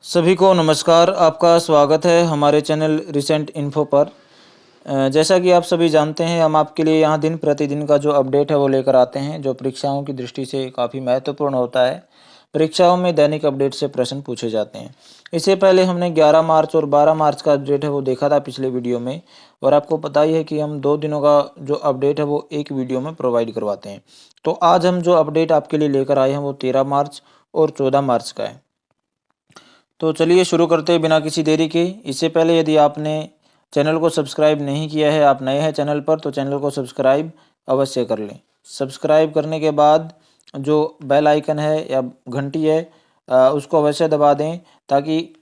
सभी को नमस्कार। आपका स्वागत है हमारे चैनल रिसेंट इन्फो पर। जैसा कि आप सभी जानते हैं, हम आपके लिए यहाँ दिन प्रतिदिन का जो अपडेट है वो लेकर आते हैं, जो परीक्षाओं की दृष्टि से काफ़ी महत्वपूर्ण होता है। परीक्षाओं में दैनिक अपडेट से प्रश्न पूछे जाते हैं। इससे पहले हमने 11 मार्च और 12 मार्च का अपडेट है वो देखा था पिछले वीडियो में, और आपको पता ही है कि हम 2 दिनों का जो अपडेट है वो एक वीडियो में प्रोवाइड करवाते हैं। तो आज हम जो अपडेट आपके लिए लेकर आए हैं वो 13 मार्च और 14 मार्च का है। तो चलिए शुरू करते हैं बिना किसी देरी के। इससे पहले यदि आपने चैनल को सब्सक्राइब नहीं किया है, आप नए हैं चैनल पर, तो चैनल को सब्सक्राइब अवश्य कर लें। सब्सक्राइब करने के बाद जो बेल आइकन है या घंटी है उसको अवश्य दबा दें, ताकि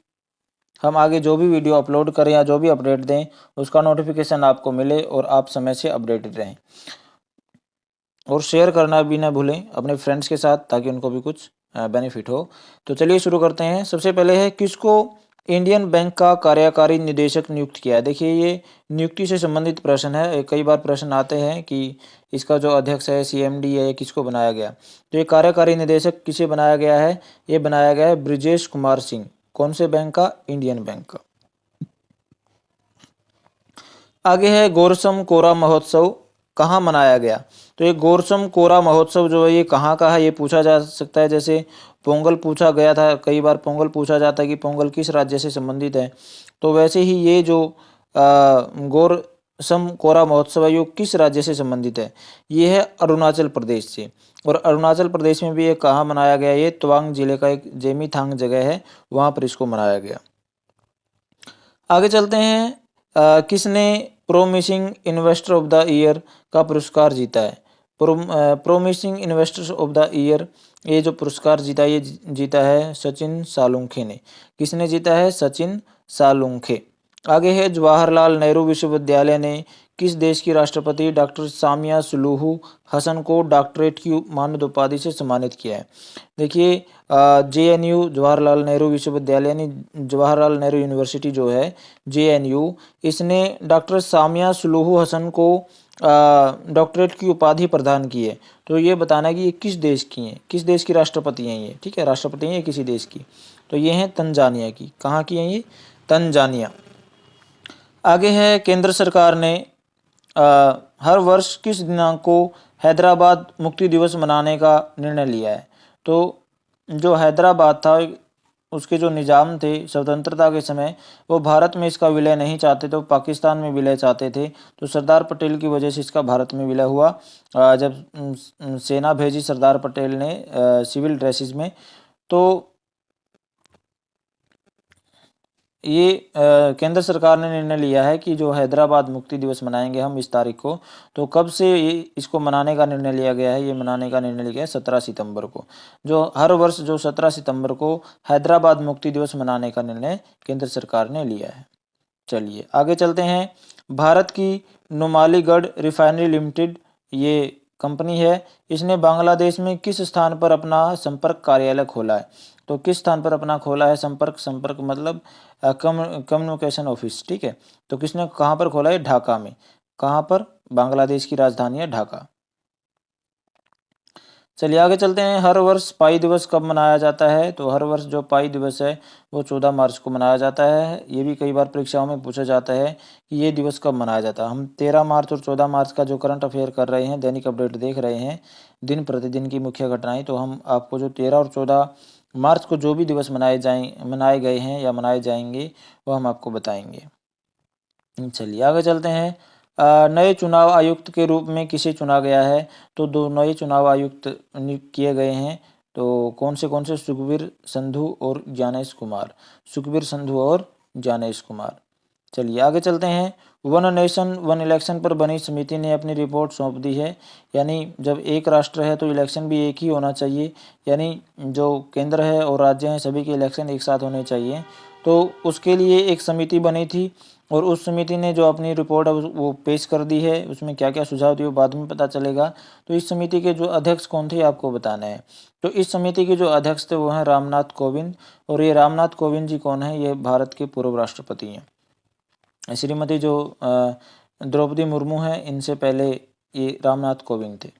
हम आगे जो भी वीडियो अपलोड करें या जो भी अपडेट दें उसका नोटिफिकेशन आपको मिले और आप समय से अपडेटेड रहें। और शेयर करना भी ना भूलें अपने फ्रेंड्स के साथ, ताकि उनको भी कुछ बेनिफिट हो। तो चलिए शुरू करते हैं। सबसे पहले है, किसको इंडियन बैंक का कार्यकारी निदेशक नियुक्त किया है। देखिए, ये नियुक्ति से संबंधित प्रश्न है। कई बार प्रश्न आते हैं कि इसका जो अध्यक्ष है, सीएमडी है, किसको बनाया गया। तो ये कार्यकारी निदेशक किसे बनाया गया है? ये बनाया गया है ब्रिजेश कुमार सिंह। कौन से बैंक का? इंडियन बैंक का। आगे है, गोरसम कोरा महोत्सव कहाँ मनाया गया। तो ये गोरसम कोरा महोत्सव जो है ये कहाँ का है, ये पूछा जा सकता है। जैसे पोंगल पूछा गया था, कई बार पोंगल पूछा जाता है कि पोंगल किस राज्य से संबंधित है। तो वैसे ही ये जो गोरसम कोरा महोत्सव है ये किस राज्य से संबंधित है? ये है अरुणाचल प्रदेश से। और अरुणाचल प्रदेश में भी ये कहाँ मनाया गया? ये तवांग जिले का एक जेमीथांग जगह है, वहाँ पर इसको मनाया गया। आगे चलते हैं। किसने promising investor of the year का पुरस्कार जीता है? Promising investors of the year, ये जो पुरस्कार जीता है ये जीता है सचिन सालुंखे ने। किसने जीता है? सचिन सालुंखे। आगे है, जवाहरलाल नेहरू विश्वविद्यालय ने किस देश की राष्ट्रपति डॉक्टर सामिया सुलूहू हसन को डॉक्टरेट की मानद उपाधि से सम्मानित किया है? देखिए, जेएनयू जवाहरलाल नेहरू विश्वविद्यालय यानी जवाहरलाल नेहरू यूनिवर्सिटी जो है जेएनयू, इसने डॉक्टर सामिया सुलूहू हसन को डॉक्टरेट की उपाधि प्रदान की है। तो ये बताना है कि ये किस देश की हैं, किस देश की राष्ट्रपति हैं ये। ठीक है, राष्ट्रपति हैं किसी देश की। तो ये हैं तंजानिया की। कहाँ की हैं ये? तंजानिया। आगे है, केंद्र सरकार ने हर वर्ष किस दिनांक को हैदराबाद मुक्ति दिवस मनाने का निर्णय लिया है? तो जो हैदराबाद था उसके जो निज़ाम थे स्वतंत्रता के समय, वो भारत में इसका विलय नहीं चाहते थे, वो पाकिस्तान में विलय चाहते थे। तो सरदार पटेल की वजह से इसका भारत में विलय हुआ। जब सेना भेजी सरदार पटेल ने सिविल ड्रेसेस में, तो ये केंद्र सरकार ने निर्णय लिया है कि जो हैदराबाद मुक्ति दिवस मनाएंगे हम इस तारीख को। तो कब से ये इसको मनाने का निर्णय लिया गया है? ये मनाने का निर्णय लिया गया है 17 सितंबर को। जो हर वर्ष जो 17 सितंबर को हैदराबाद मुक्ति दिवस मनाने का निर्णय केंद्र सरकार ने लिया है। चलिए आगे चलते हैं। भारत की नुमालीगढ़ रिफाइनरी लिमिटेड ये कंपनी है, इसने बांग्लादेश में किस स्थान पर अपना संपर्क कार्यालय खोला है? तो किस स्थान पर अपना खोला है संपर्क मतलब कम्युनिकेशन ऑफिस। ठीक है, तो किसने कहाँ पर खोला है? ढाका में। कहाँ पर? बांग्लादेश की राजधानी है ढाका। चलिए आगे चलते हैं। हर वर्ष पाई दिवस कब मनाया जाता है? तो हर वर्ष जो पाई दिवस है वो 14 मार्च को मनाया जाता है। ये भी कई बार परीक्षाओं में पूछा जाता है कि ये दिवस कब मनाया जाता है। हम 13 मार्च और 14 मार्च का जो करंट अफेयर कर रहे हैं, दैनिक अपडेट देख रहे हैं, दिन प्रतिदिन की मुख्य घटनाएं। तो हम आपको जो 13 और 14 मार्च को जो भी दिवस मनाए गए हैं या मनाए जाएंगे वो हम आपको बताएंगे। चलिए आगे चलते हैं। नए चुनाव आयुक्त के रूप में किसे चुना गया है? तो 2 नए चुनाव आयुक्त नियुक्त किए गए हैं। तो कौन से? सुखबीर संधू और ज्ञानेश कुमार। सुखबीर संधू और ज्ञानेश कुमार। चलिए आगे चलते हैं। वन नेशन वन इलेक्शन पर बनी समिति ने अपनी रिपोर्ट सौंप दी है। यानी जब एक राष्ट्र है तो इलेक्शन भी एक ही होना चाहिए, यानी जो केंद्र है और राज्य हैं सभी के इलेक्शन एक साथ होने चाहिए। तो उसके लिए एक समिति बनी थी, और उस समिति ने जो अपनी रिपोर्ट है वो पेश कर दी है। उसमें क्या क्या सुझाव दिए वो बाद में पता चलेगा। तो इस समिति के जो अध्यक्ष कौन थे आपको बताना है। तो इस समिति के जो अध्यक्ष थे वो हैं रामनाथ कोविंद। और ये रामनाथ कोविंद जी कौन है? ये भारत के पूर्व राष्ट्रपति हैं। श्रीमती जो द्रौपदी मुर्मू हैं, इनसे पहले ये रामनाथ कोविंद थे।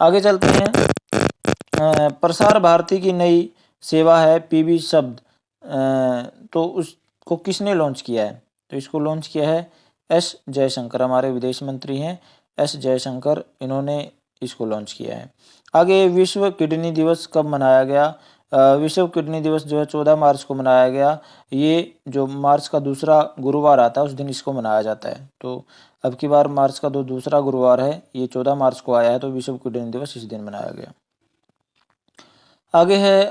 आगे चलते हैं। प्रसार भारती की नई सेवा है पीबी शब्द। तो उसको किसने लॉन्च किया है? तो इसको लॉन्च किया है एस जयशंकर, हमारे विदेश मंत्री हैं एस जयशंकर, इन्होंने इसको लॉन्च किया है। आगे विश्व किडनी दिवस कब मनाया गया? विश्व किडनी दिवस जो है 14 मार्च को मनाया गया। ये जो मार्च का दूसरा गुरुवार आता है उस दिन इसको मनाया जाता है। तो अब की बार मार्च का दूसरा गुरुवार है, ये 14 मार्च को आया है, तो विश्व किडनी दिवस इस दिन मनाया गया। आगे है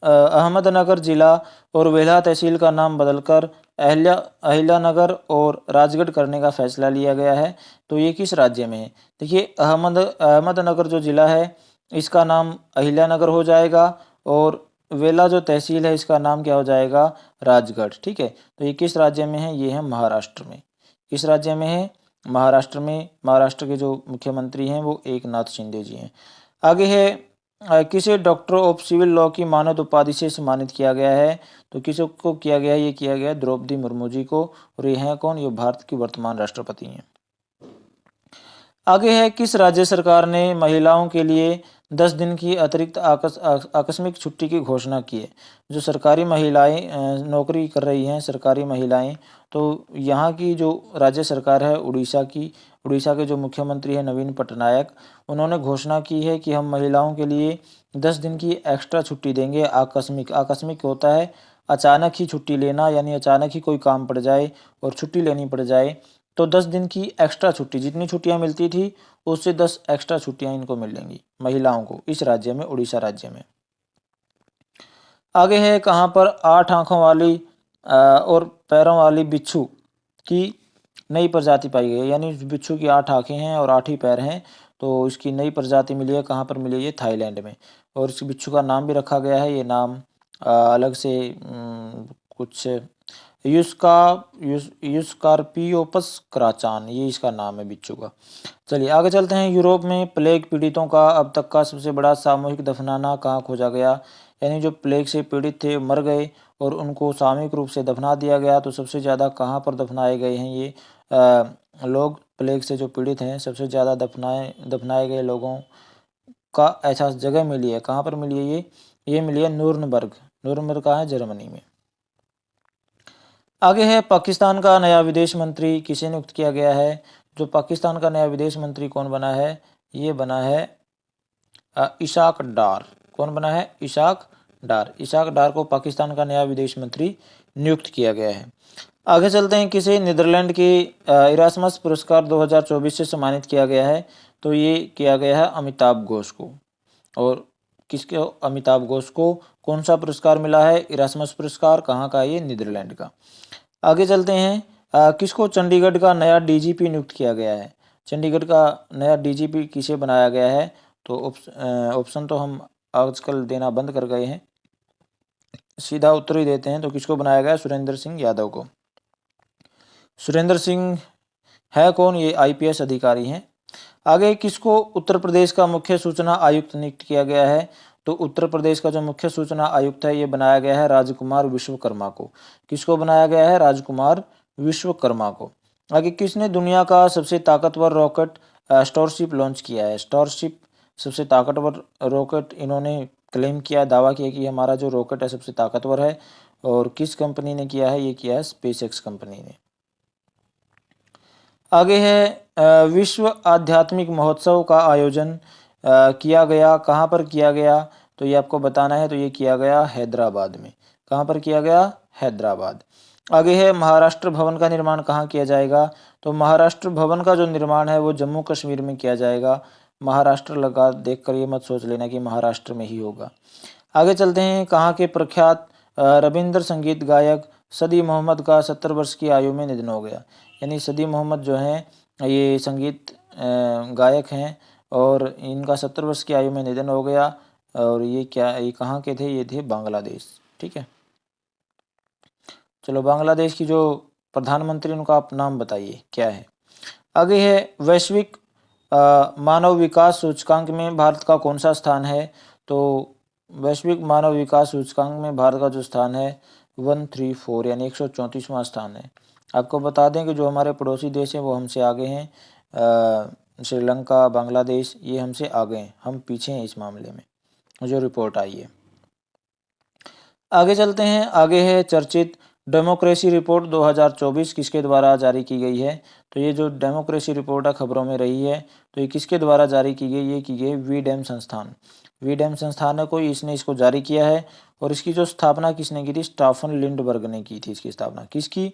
अहमदनगर जिला और वेल्हा तहसील का नाम बदलकर अहिल्यानगर और राजगढ़ करने का फैसला लिया गया है। तो ये किस राज्य में है? देखिए अहमदनगर जो जिला है इसका नाम अहिल्यानगर हो जाएगा और वेला जो तहसील है इसका नाम क्या हो जाएगा? राजगढ़। ठीक है, तो ये किस राज्य में है? ये है महाराष्ट्र में। किस राज्य में है? महाराष्ट्र में। महाराष्ट्र के जो मुख्यमंत्री हैं वो एकनाथ शिंदे जी हैं। आगे है किसे डॉक्टर ऑफ सिविल लॉ की मानद उपाधि से सम्मानित किया गया है? तो किसको किया गया है? ये किया गया है द्रौपदी मुर्मू जी को। और ये हैं कौन? ये भारत की वर्तमान राष्ट्रपति हैं। आगे है किस राज्य सरकार ने महिलाओं के लिए 10 दिन की अतिरिक्त आकस्मिक छुट्टी की घोषणा की है? जो सरकारी महिलाएं नौकरी कर रही हैं, सरकारी महिलाएं, तो यहाँ की जो राज्य सरकार है उड़ीसा की, उड़ीसा के जो मुख्यमंत्री हैं नवीन पटनायक, उन्होंने घोषणा की है कि हम महिलाओं के लिए 10 दिन की एक्स्ट्रा छुट्टी देंगे। आकस्मिक, आकस्मिक होता है अचानक ही छुट्टी लेना, यानी अचानक ही कोई काम पड़ जाए और छुट्टी लेनी पड़ जाए, तो 10 दिन की एक्स्ट्रा छुट्टी, जितनी छुट्टियां मिलती थी उससे 10 एक्स्ट्रा छुट्टियां इनको मिलेंगी महिलाओं को इस राज्य में, उड़ीसा राज्य में। आगे है कहाँ पर 8 आंखों वाली और पैरों वाली बिच्छू की नई प्रजाति पाई गई है? यानी बिच्छू की 8 आंखें हैं और 8 ही पैर हैं, तो इसकी नई प्रजाति मिली है। कहाँ पर मिली है? ये थाईलैंड में। और इस बिच्छू का नाम भी रखा गया है, ये नाम अलग से कुछ यूस्कार्पियोपस क्राचान, ये इसका नाम है बिच्छू का। चलिए आगे चलते हैं। यूरोप में प्लेग पीड़ितों का अब तक का सबसे बड़ा सामूहिक दफनाना कहाँ खोजा गया? यानी जो प्लेग से पीड़ित थे, मर गए और उनको सामूहिक रूप से दफना दिया गया, तो सबसे ज़्यादा कहाँ पर दफनाए गए हैं ये लोग? प्लेग से जो पीड़ित हैं, सबसे ज़्यादा दफनाए गए लोगों का ऐसा जगह मिली है। कहाँ पर मिली है ये मिली है नूर्नबर्ग। नूर्नबर्ग कहाँ है? जर्मनी में। आगे है पाकिस्तान का नया विदेश मंत्री किसे नियुक्त किया गया है? जो पाकिस्तान का नया विदेश मंत्री कौन बना है? ये बना है इशाक डार। कौन बना है? इशाक डार। इशाक डार को पाकिस्तान का नया विदेश मंत्री नियुक्त किया गया है। आगे चलते हैं। किसे नीदरलैंड के इरास्मस पुरस्कार 2024 से सम्मानित किया गया है? तो ये किया गया है अमिताभ घोष को। और किसके? अमिताभ घोष को कौन सा पुरस्कार मिला है? इरास्मस पुरस्कार। कहाँ का? ये नीदरलैंड का। आगे चलते हैं। किसको चंडीगढ़ का नया डीजीपी नियुक्त किया गया है? चंडीगढ़ का नया डीजीपी किसे बनाया गया है? तो ऑप्शन तो हम आजकल देना बंद कर गए हैं, सीधा उत्तर ही देते हैं। तो किसको बनाया गया? सुरेंद्र सिंह यादव को। सुरेंद्र सिंह है कौन? ये आईपीएस अधिकारी हैं। आगे किसको उत्तर प्रदेश का मुख्य सूचना आयुक्त नियुक्त किया गया है? तो उत्तर प्रदेश का जो मुख्य सूचना आयुक्त है ये बनाया गया है राजकुमार विश्वकर्मा को। किसको बनाया गया है? राजकुमार विश्वकर्मा को। आगे किसने दुनिया का सबसे ताकतवर रॉकेट स्टारशिप लॉन्च किया है? स्टारशिप सबसे ताकतवर रॉकेट इन्होंने क्लेम किया, दावा किया कि हमारा जो रॉकेट है सबसे ताकतवर है। और किस कंपनी ने किया है? ये किया है स्पेसएक्स कंपनी ने। आगे है विश्व आध्यात्मिक महोत्सव का आयोजन किया गया, कहाँ पर किया गया? तो ये आपको बताना है। तो ये किया गया हैदराबाद में। कहाँ पर किया गया? हैदराबाद। आगे है महाराष्ट्र भवन का निर्माण कहाँ किया जाएगा? तो महाराष्ट्र भवन का जो निर्माण है वो जम्मू कश्मीर में किया जाएगा। महाराष्ट्र लगा देख कर ये मत सोच लेना कि महाराष्ट्र में ही होगा। आगे चलते हैं। कहाँ के प्रख्यात रविंद्र संगीत गायक सदी मोहम्मद का 70 वर्ष की आयु में निधन हो गया? यानी सदी मोहम्मद जो हैं ये संगीत गायक हैं और इनका 70 वर्ष की आयु में निधन हो गया। और ये कहाँ के थे? ये थे बांग्लादेश। ठीक है, चलो बांग्लादेश की जो प्रधानमंत्री उनका आप नाम बताइए क्या है? आगे है वैश्विक मानव विकास सूचकांक में भारत का कौन सा स्थान है? तो वैश्विक मानव विकास सूचकांक में भारत का जो स्थान है 134 यानी 134वां स्थान है। आपको बता दें कि जो हमारे पड़ोसी देश हैं वो हमसे आगे हैं। श्रीलंका, बांग्लादेश ये हमसे आगे हैं, हम पीछे हैं इस मामले में, जो रिपोर्ट आई है। आगे चलते हैं। आगे है चर्चित डेमोक्रेसी रिपोर्ट 2024 किसके द्वारा जारी की गई है। तो ये जो डेमोक्रेसी रिपोर्ट है खबरों में रही है, तो ये किसके द्वारा जारी की गई, ये की गई वीडैम संस्थान। वीडैम संस्थान है कोई, इसने इसको जारी किया है। और इसकी जो स्थापना किसने की थी, स्टाफन लिंडबर्ग ने की थी। इसकी स्थापना किसकी,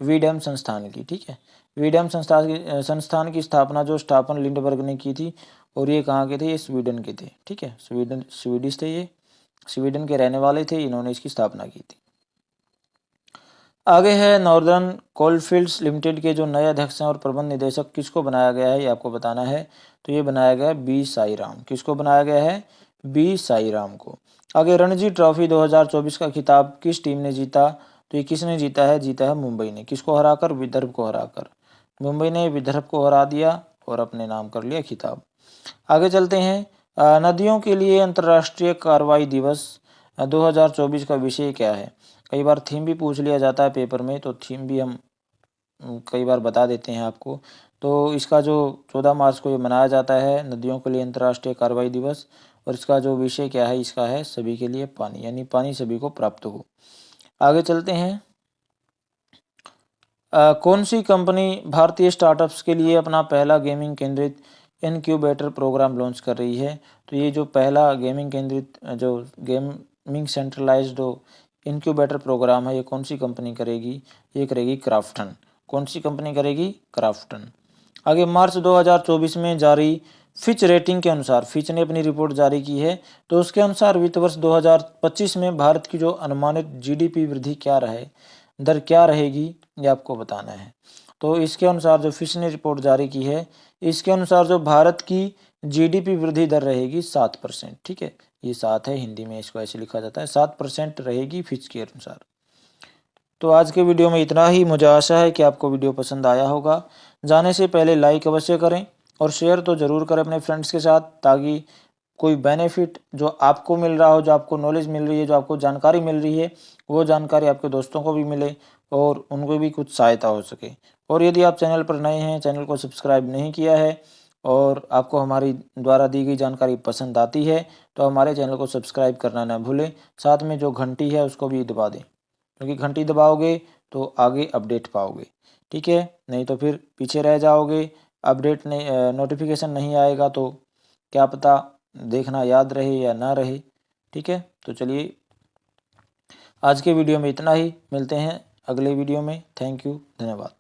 वीडैम संस्थान की। ठीक है, वीडैम संस्थान की स्थापना जो स्टाफन लिंडबर्ग ने की थी। और ये कहाँ के थे, ये स्वीडन के थे। ठीक है, स्वीडिश थे, ये स्वीडन के रहने वाले थे, इन्होंने इसकी स्थापना की थी। आगे है नॉर्दर्न कोलफील्ड्स लिमिटेड के जो नए अध्यक्ष हैं और प्रबंध निदेशक किसको बनाया गया है, ये आपको बताना है। तो ये बनाया गया है बी साई राम। किसको बनाया गया है, बी साई राम को। आगे रणजी ट्रॉफी 2024 का खिताब किस टीम ने जीता। तो ये किसने जीता है, जीता है मुंबई ने। किसको हराकर, विदर्भ को हराकर। मुंबई ने विदर्भ को हरा दिया और अपने नाम कर लिया खिताब। आगे चलते हैं। नदियों के लिए अंतर्राष्ट्रीय कार्रवाई दिवस 2024 का विषय क्या है। कई बार थीम भी पूछ लिया जाता है पेपर में, तो थीम भी हम कई बार बता देते हैं आपको। तो इसका जो 14 मार्च को ये मनाया जाता है नदियों के लिए अंतर्राष्ट्रीय कार्रवाई दिवस। और इसका जो विषय क्या है, इसका है सभी के लिए पानी, यानी पानी सभी को प्राप्त हो। आगे चलते हैं। कौन सी कंपनी भारतीय स्टार्टअप्स के लिए अपना पहला गेमिंग केंद्रित इनक्यूबेटर प्रोग्राम लॉन्च कर रही है। तो ये जो पहला गेमिंग केंद्रित जो गेमिंग सेंट्रलाइज्ड इनक्यूबेटर प्रोग्राम है, ये कौन सी कंपनी करेगी, ये करेगी क्राफ्टन। कौन सी कंपनी करेगी, क्राफ्टन। आगे मार्च 2024 में जारी फिच रेटिंग के अनुसार, फिच ने अपनी रिपोर्ट जारी की है, तो उसके अनुसार वित्त वर्ष 2025 में भारत की जो अनुमानित जीडीपी वृद्धि क्या रहे, दर क्या रहेगी, ये आपको बताना है। तो इसके अनुसार जो फिच ने रिपोर्ट जारी की है, इसके अनुसार जो भारत की जीडीपी वृद्धि दर रहेगी 7%। ठीक है, ये 7 है, हिंदी में इसको ऐसे लिखा जाता है, 7% रहेगी फिच के अनुसार। तो आज के वीडियो में इतना ही। मुझे आशा है कि आपको वीडियो पसंद आया होगा। जाने से पहले लाइक अवश्य करें और शेयर तो ज़रूर करें अपने फ्रेंड्स के साथ, ताकि कोई बेनिफिट जो आपको मिल रहा हो, जो आपको नॉलेज मिल रही है, जो आपको जानकारी मिल रही है, वो जानकारी आपके दोस्तों को भी मिले और उनको भी कुछ सहायता हो सके। और यदि आप चैनल पर नए हैं, चैनल को सब्सक्राइब नहीं किया है और आपको हमारी द्वारा दी गई जानकारी पसंद आती है, तो हमारे चैनल को सब्सक्राइब करना ना भूलें। साथ में जो घंटी है उसको भी दबा दें, क्योंकि घंटी दबाओगे तो आगे अपडेट पाओगे। ठीक है, नहीं तो फिर पीछे रह जाओगे, अपडेट नहीं, नोटिफिकेशन नहीं आएगा, तो क्या पता देखना याद रहे या ना रहे। ठीक है, तो चलिए आज के वीडियो में इतना ही। मिलते हैं अगले वीडियो में। थैंक यू, धन्यवाद।